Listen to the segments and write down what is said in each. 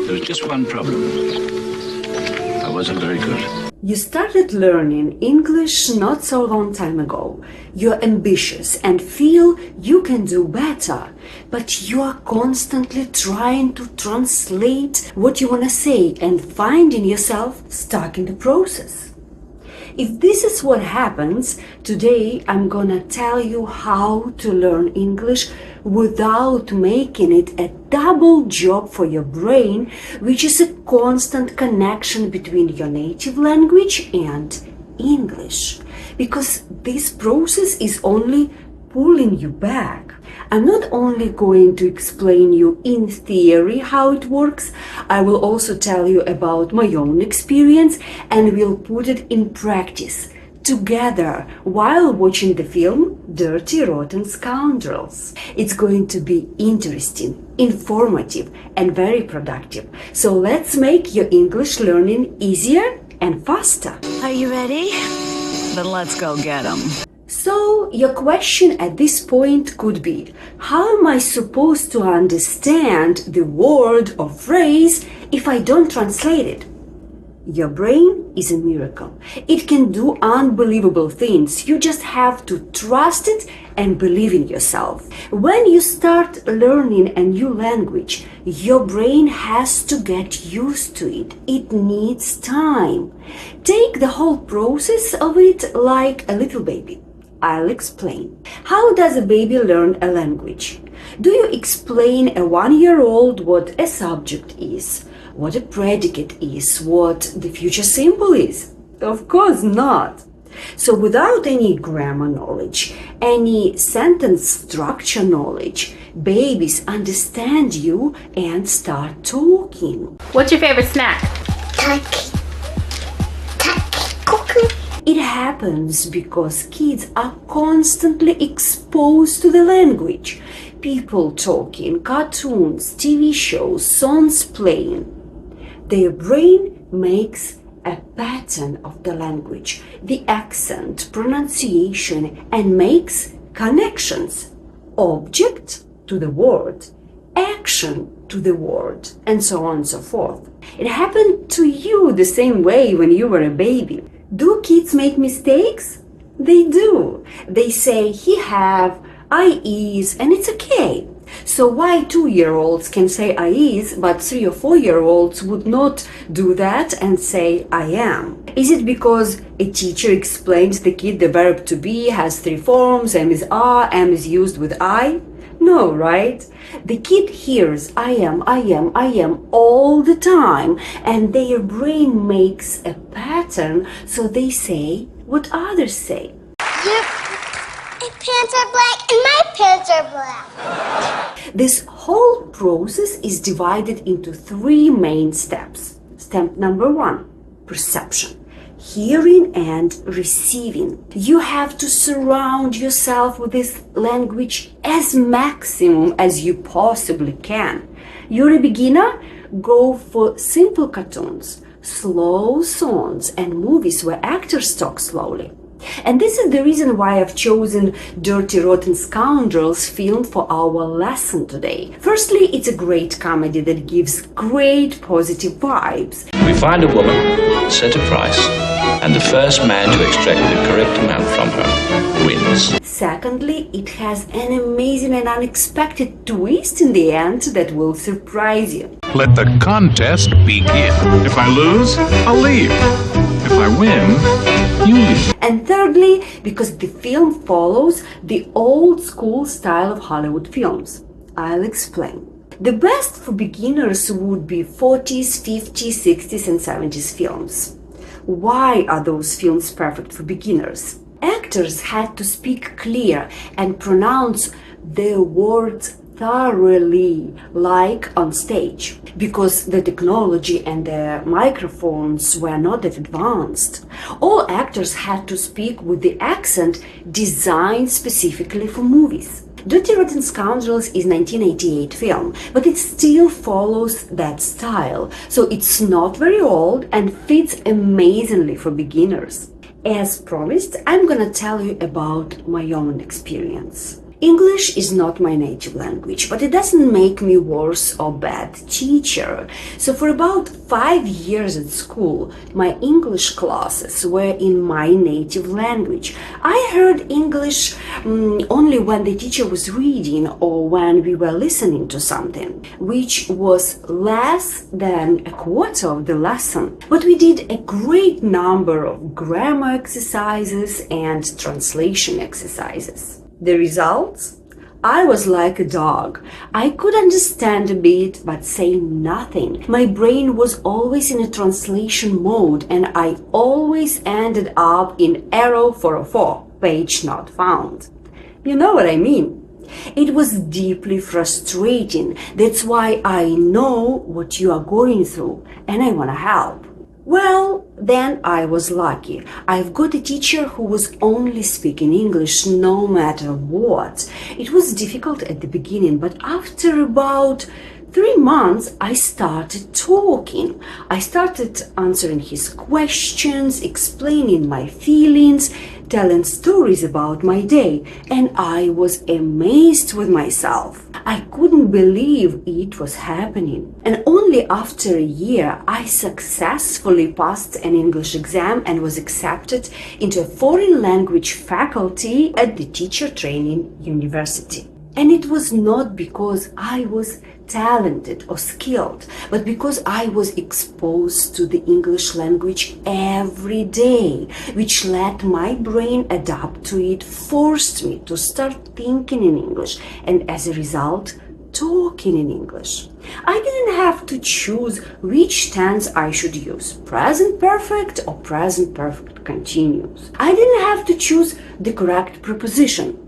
There was just one problem. I wasn't very good. You started learning English not so long time ago. You're ambitious and feel you can do better, but you are constantly trying to translate what you want to say and finding yourself stuck in the process. If this is what happens, today I'm gonna tell you how to learn English without making it a double job for your brain, which is a constant connection between your native language and English. Because this process is only pulling you back. I'm not only going to explain you in theory how it works, I will also tell you about my own experience and we'll put it in practice together while watching the film Dirty Rotten Scoundrels. It's going to be interesting, informative and very productive. So let's make your English learning easier and faster. Are you ready? Then let's go get 'em. So your question at this point could be, how am I supposed to understand the word or phrase if I don't translate it? Your brain is a miracle. It can do unbelievable things. You just have to trust it and believe in yourself. When you start learning a new language, your brain has to get used to it. It needs time. Take the whole process of it like a little baby. I'll explain. How does a baby learn a language? Do you explain a 1-year-old what a subject is, what a predicate is, what the future simple is? Of course not. So without any grammar knowledge, any sentence structure knowledge, babies understand you and start talking. What's your favorite snack? Turkey. Cookie. It happens because kids are constantly exposed to the language. People talking, cartoons, TV shows, songs playing. Their brain makes a pattern of the language, the accent, pronunciation, and makes connections. Object to the word, action to the word, and so on and so forth. It happened to you the same way when you were a baby. Do kids make mistakes? They do. They say he have, I is, and it's okay. So why 2-year-olds can say I is, but 3 or 4-year-olds would not do that and say I am? Is it because a teacher explains the kid the verb to be has 3 forms, am is are, am is used with I? No, right? The kid hears I am all the time, and their brain makes a pattern, so they say what others say. Your pants are black and my pants are black. This whole process is divided into 3 main steps. Step number 1, perception. Hearing and receiving. You have to surround yourself with this language as maximum as you possibly can. You're a beginner? Go for simple cartoons, slow songs, and movies where actors talk slowly. And this is the reason why I've chosen Dirty Rotten Scoundrels film for our lesson today. Firstly, it's a great comedy that gives great positive vibes. We find a woman, set a price, and the first man to extract the correct amount from her wins. Secondly, it has an amazing and unexpected twist in the end that will surprise you. Let the contest begin. If I lose, I'll leave. If I win, you leave. And thirdly, because the film follows the old school style of Hollywood films. I'll explain. The best for beginners would be 40s, 50s, 60s and 70s films. Why are those films perfect for beginners? Actors had to speak clear and pronounce their words thoroughly, like on stage, because the technology and the microphones were not that advanced. All actors had to speak with the accent designed specifically for movies. Dirty Rotten Scoundrels is 1988 film, but it still follows that style, so it's not very old and fits amazingly for beginners. As promised, I'm gonna tell you about my own experience. English is not my native language, but it doesn't make me worse or bad teacher. So for about 5 years at school, my English classes were in my native language. I heard English only when the teacher was reading or when we were listening to something, which was less than a quarter of the lesson. But we did a great number of grammar exercises and translation exercises. The results? I was like a dog. I could understand a bit, but say nothing. My brain was always in a translation mode, and I always ended up in arrow 404, page not found. You know what I mean? It was deeply frustrating. That's why I know what you are going through, and I want to help. Well, then I was lucky. I've got a teacher who was only speaking English no matter what. It was difficult at the beginning, but after about 3 months, I started talking. I started answering his questions, explaining my feelings, telling stories about my day, and I was amazed with myself. I couldn't believe it was happening. And only after a year, I successfully passed an English exam and was accepted into a foreign language faculty at the teacher training university. And it was not because I was talented or skilled, but because I was exposed to the English language every day, which let my brain adapt to it, forced me to start thinking in English, and as a result, talking in English. I didn't have to choose which tense I should use, present perfect or present perfect continuous. I didn't have to choose the correct preposition,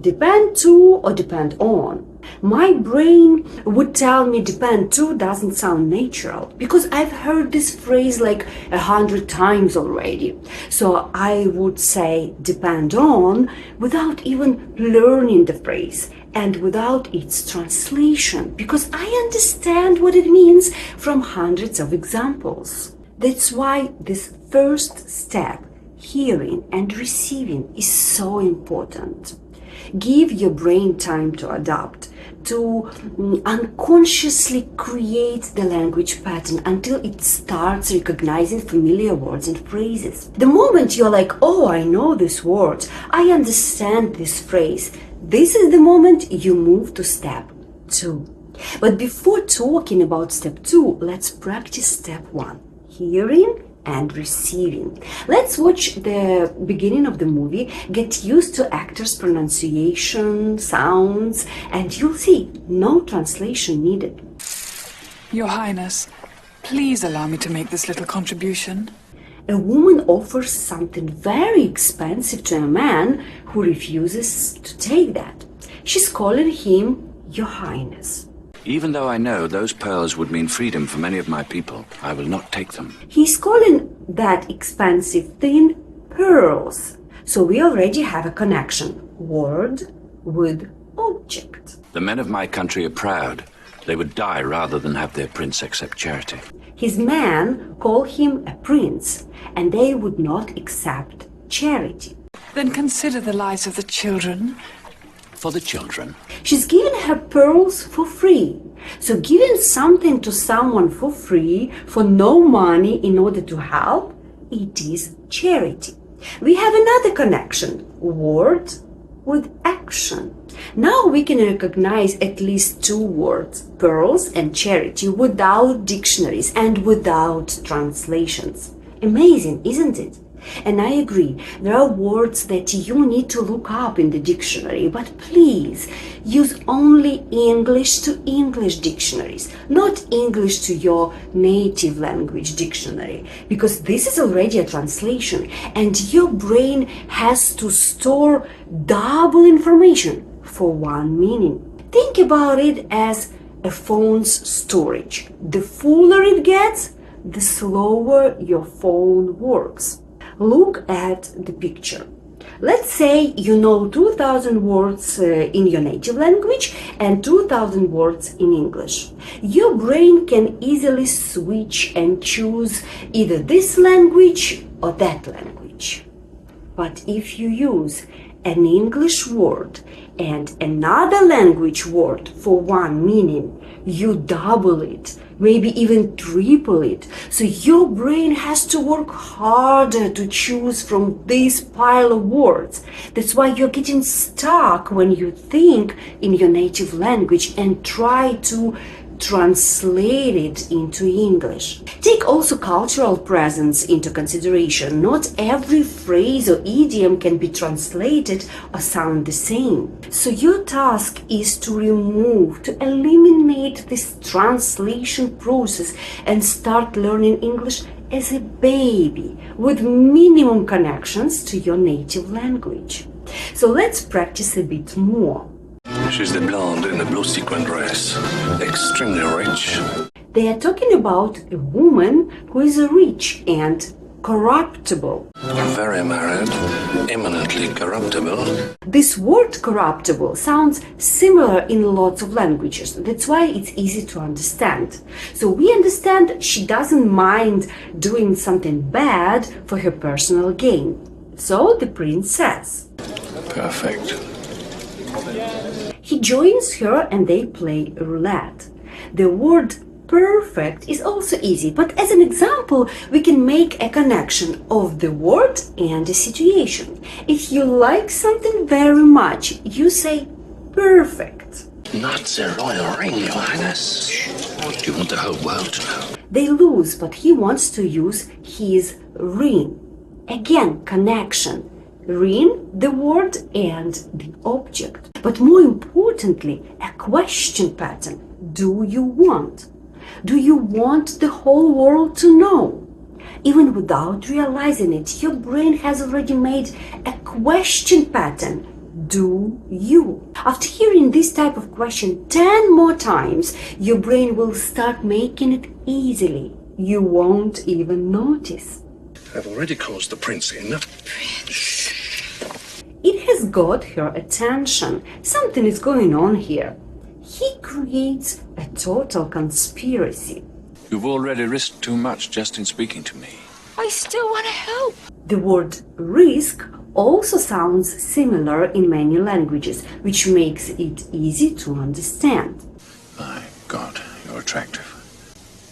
depend to or depend on. My brain would tell me depend to doesn't sound natural because I've heard this phrase like 100 times already. So I would say depend on without even learning the phrase and without its translation because I understand what it means from hundreds of examples. That's why this first step, hearing and receiving, is so important. Give your brain time to adapt, to unconsciously create the language pattern until it starts recognizing familiar words and phrases. The moment you're like, oh, I know this word, I understand this phrase, this is the moment you move to step 2. But before talking about step 2, let's practice step 1, hearing and receiving. Let's watch the beginning of the movie, get used to actors' pronunciation, sounds, and you'll see no translation needed. Your Highness, please allow me to make this little contribution. A woman offers something very expensive to a man who refuses to take that. She's calling him Your Highness. Even though I know those pearls would mean freedom for many of my people, I will not take them. He's calling that expensive thing pearls. So we already have a connection. Word with object. The men of my country are proud. They would die rather than have their prince accept charity. His men call him a prince, and they would not accept charity. Then consider the lives of the children. For the children. She's giving her pearls for free. So giving something to someone for free, for no money in order to help, it is charity. We have another connection, word with action. Now we can recognize at least 2 words, pearls and charity, without dictionaries and without translations. Amazing, isn't it? And I agree, there are words that you need to look up in the dictionary, but please use only English to English dictionaries, not English to your native language dictionary, because this is already a translation and your brain has to store double information for one meaning. Think about it as a phone's storage. The fuller it gets, the slower your phone works. Look at the picture. Let's say you know 2,000 words in your native language and 2,000 words in English. Your brain can easily switch and choose either this language or that language. But if you use an English word and another language word for one meaning, you double it, maybe even triple it. So your brain has to work harder to choose from this pile of words. That's why you're getting stuck when you think in your native language and try to translate it into English. Take also cultural presence into consideration. Not every phrase or idiom can be translated or sound the same. So your task is to eliminate this translation process and start learning English as a baby with minimum connections to your native language. So let's practice a bit more. She's the blonde in the blue sequin dress. Extremely rich. They are talking about a woman who is rich and corruptible. Very married. Eminently corruptible. This word corruptible sounds similar in lots of languages. That's why it's easy to understand. So we understand she doesn't mind doing something bad for her personal gain. So the prince says, Perfect. He joins her and they play roulette. The word perfect is also easy, but as an example, we can make a connection of the word and the situation. If you like something very much, you say perfect. Not the royal ring, Your Highness. Do you want the whole world to know? They lose, but he wants to use his ring. Again, connection. Ring, the word, and the object. But more importantly, a question pattern. Do you want? Do you want the whole world to know? Even without realizing it, your brain has already made a question pattern. Do you? After hearing this type of question 10 more times, your brain will start making it easily. You won't even notice. I've already caused the prince in. It has got her attention. Something is going on here. He creates a total conspiracy. You've already risked too much just in speaking to me. I still want to help. The word risk also sounds similar in many languages, which makes it easy to understand. My God, you're attractive.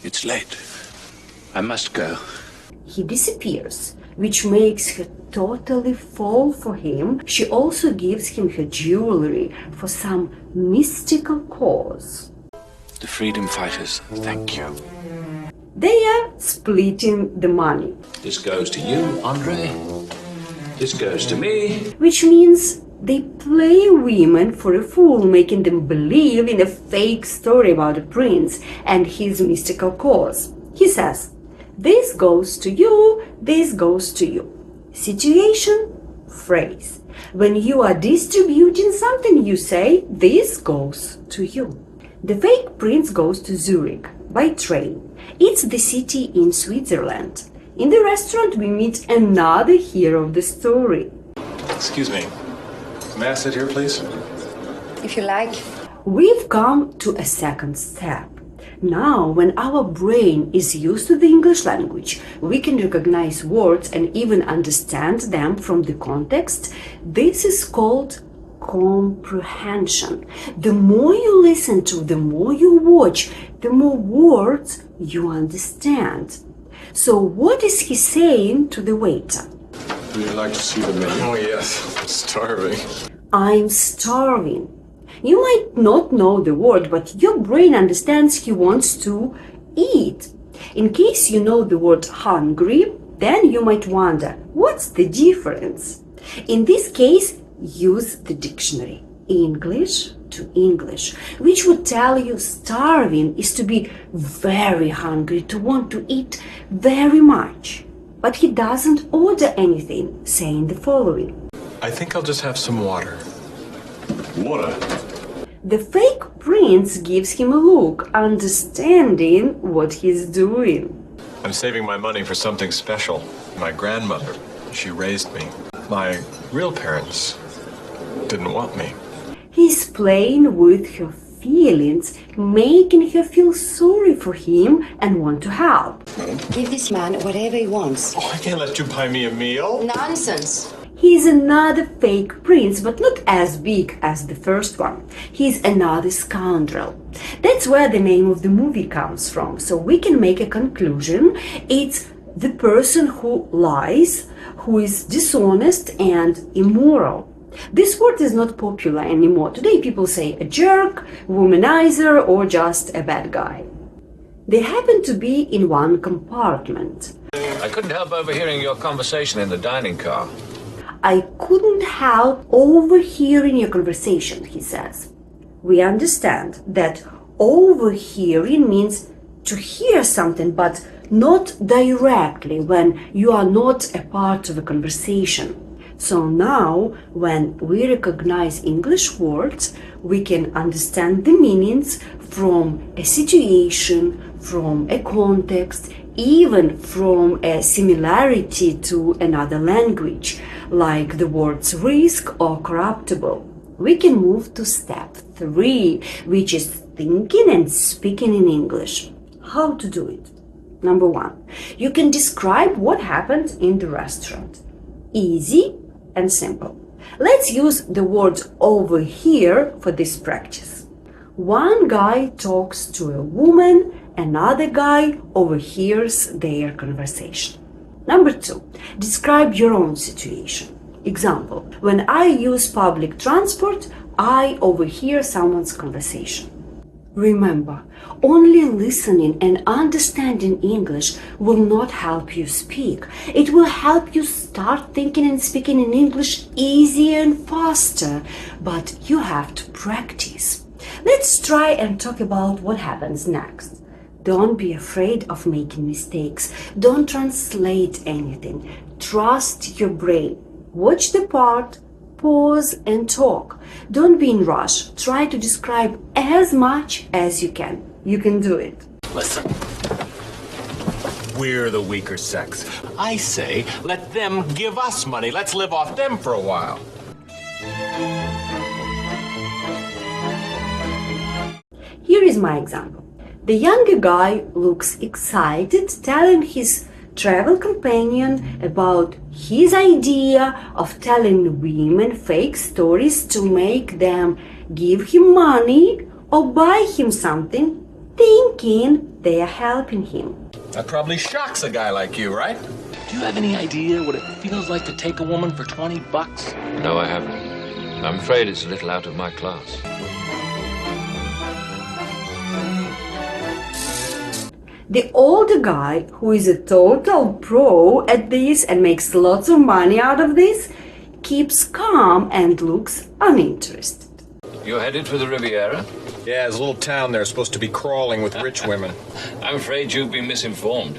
It's late. I must go. He disappears, which makes her totally fall for him. She also gives him her jewelry for some mystical cause. The freedom fighters, thank you. They are splitting the money, This goes to you, Andre. This goes to me. which means they play women for a fool, making them believe in a fake story about a prince and his mystical cause. He says, this goes to you, this goes to you. Situation, phrase. When you are distributing something, you say, this goes to you. The fake prince goes to Zurich by train. It's the city in Switzerland. In the restaurant, we meet another hero of the story. Excuse me. May I sit here, please? If you like. We've come to a second step. Now, when our brain is used to the English language, we can recognize words and even understand them from the context. This is called comprehension. The more you listen to, the more you watch, the more words you understand. So what is he saying to the waiter? Would you like to see the menu? Oh, yes. I'm starving. I'm starving. You might not know the word, but your brain understands he wants to eat. In case you know the word hungry, then you might wonder, what's the difference? In this case, use the dictionary, English to English, which would tell you starving is to be very hungry, to want to eat very much. But he doesn't order anything, saying the following. I think I'll just have some water. Water? The fake prince gives him a look, understanding what he's doing. I'm saving my money for something special. My grandmother, she raised me. My real parents didn't want me. He's playing with her feelings, making her feel sorry for him and want to help. Give this man whatever he wants. Oh, I can't let you buy me a meal. Nonsense. He's another fake prince, but not as big as the first one. He's another scoundrel. That's where the name of the movie comes from. So we can make a conclusion. It's the person who lies, who is dishonest and immoral. This word is not popular anymore. Today people say a jerk, womanizer, or just a bad guy. They happen to be in one compartment. I couldn't help overhearing your conversation in the dining car. I couldn't help overhearing your conversation, he says. We understand that overhearing means to hear something, but not directly when you are not a part of a conversation. So now, when we recognize English words, we can understand the meanings from a situation, from a context, even from a similarity to another language, like the words risk or corruptible. We can move to step 3, which is thinking and speaking in English. How to do it? Number 1, you can describe what happened in the restaurant. Easy and simple. Let's use the words over here for this practice. One guy talks to a woman, another guy overhears their conversation. Number 2, describe your own situation. Example, when I use public transport, I overhear someone's conversation. Remember, only listening and understanding English will not help you speak. It will help you start thinking and speaking in English easier and faster, but you have to practice. Let's try and talk about what happens next. Don't be afraid of making mistakes. Don't translate anything. Trust your brain. Watch the part, pause and talk. Don't be in rush. Try to describe as much as you can. You can do it. Listen, we're the weaker sex. I say, let them give us money. Let's live off them for a while. Here is my example. The younger guy looks excited, telling his travel companion about his idea of telling women fake stories to make them give him money or buy him something, thinking they are helping him. That probably shocks a guy like you, right? Do you have any idea what it feels like to take a woman for $20? No, I haven't. I'm afraid it's a little out of my class. The older guy, who is a total pro at this and makes lots of money out of this, keeps calm and looks uninterested. You're headed for the Riviera? Yeah, there's a little town there supposed to be crawling with rich women. I'm afraid you've been misinformed.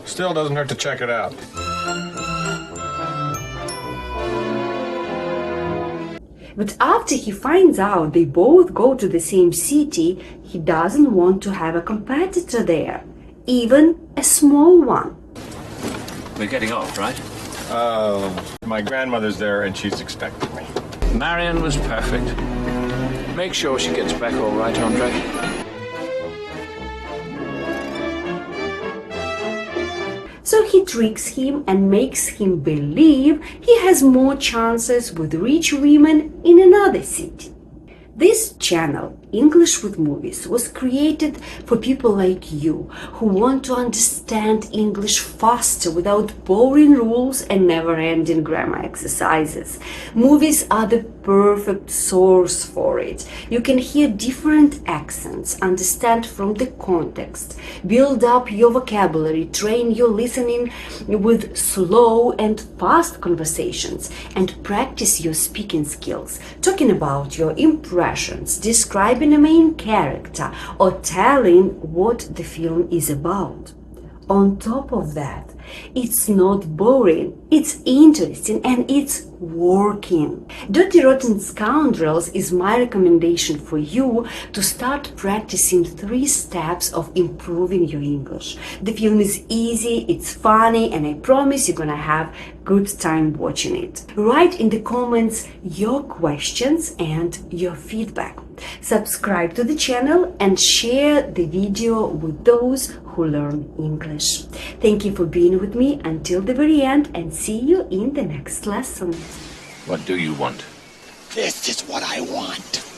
Still doesn't hurt to check it out. But after he finds out they both go to the same city, he doesn't want to have a competitor there, even a small one. We're getting off, right? My grandmother's there and she's expecting me. Marion was perfect. Make sure she gets back all right, Andre. So he tricks him and makes him believe he has more chances with rich women in another city. This channel, English with Movies, was created for people like you who want to understand English faster without boring rules and never-ending grammar exercises. Movies are the perfect source for it. You can hear different accents, understand from the context, build up your vocabulary, train your listening with slow and fast conversations, and practice your speaking skills, talking about your impressions, describing a main character, or telling what the film is about. On top of that, it's not boring, it's interesting, and it's working. Dirty Rotten Scoundrels is my recommendation for you to start practicing 3 steps of improving your English. The film is easy, it's funny, and I promise you're gonna have good time watching it. Write in the comments your questions and your feedback. Subscribe to the channel and share the video with those who learn English. Thank you for being with me until the very end and see you in the next lesson. What do you want? This is what I want.